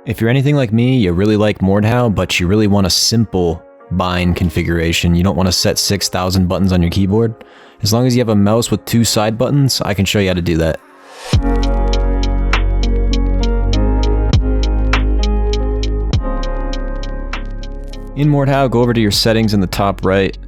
If you're anything like me, you really like Mordhau, but you really want a simple bind configuration. You don't want to set 6,000 buttons on your keyboard. As long as you have a mouse with 2 side buttons, I can show you how to do that. In Mordhau, go over to your settings in the top right,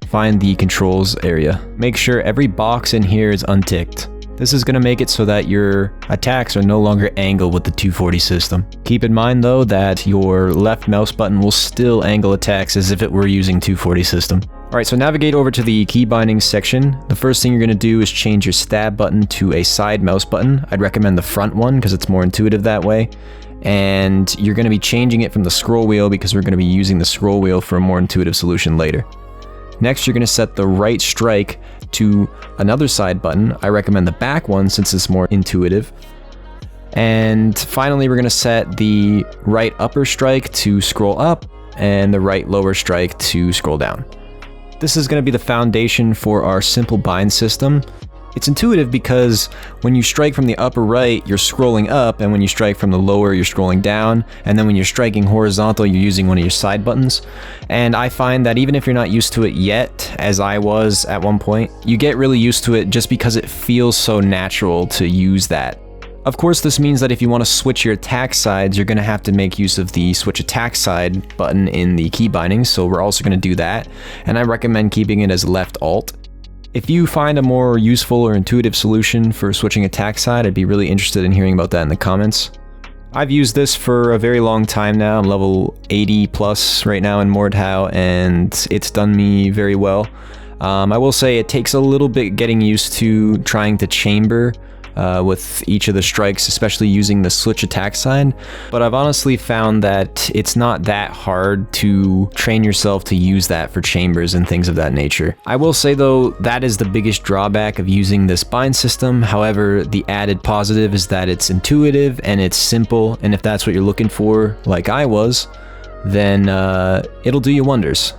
find the controls area. Make sure every box in here is unticked. This is going to make it so that your attacks are no longer angled with the 240 system. Keep in mind though that your left mouse button will still angle attacks as if it were using 240 system. Alright, so navigate over to the key bindings section. The first thing you're going to do is change your stab button to a side mouse button. I'd recommend the front one because it's more intuitive that way. And you're going to be changing it from the scroll wheel because we're going to be using the scroll wheel for a more intuitive solution later. Next, you're going to set the right strike to another side button. I recommend the back one since it's more intuitive. And finally, we're going to set the right upper strike to scroll up and the right lower strike to scroll down. This is going to be the foundation for our simple bind system. It's intuitive because when you strike from the upper right, you're scrolling up, and when you strike from the lower, you're scrolling down, and then when you're striking horizontal, you're using one of your side buttons. And I find that even if you're not used to it yet, as I was at one point, you get really used to it just because it feels so natural to use that. Of course, this means that if you want to switch your attack sides, you're going to have to make use of the switch attack side button in the key bindings, so we're also going to do that, and I recommend keeping it as left alt. If you find a more useful or intuitive solution for switching attack side, I'd be really interested in hearing about that in the comments. I've used this for a very long time now. I'm level 80 plus right now in Mordhau, and it's done me very well. I will say it takes a little bit getting used to trying to chamber with each of the strikes, especially using the switch attack side, but I've honestly found that it's not that hard to train yourself to use that for chambers and things of that nature. I will say though, that is the biggest drawback of using this bind system. However, the added positive is that it's intuitive and it's simple, and if that's what you're looking for, like I was, then it'll do you wonders.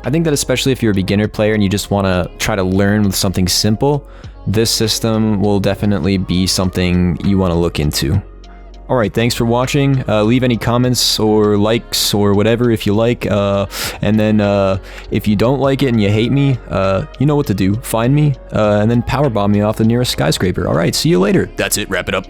I think that especially if you're a beginner player and you just want to try to learn with something simple, this system will definitely be something you want to look into. Alright, thanks for watching. Leave any comments or likes or whatever if you like. And then if you don't like it and you hate me, you know what to do. Find me and then powerbomb me off the nearest skyscraper. Alright, see you later. That's it, wrap it up.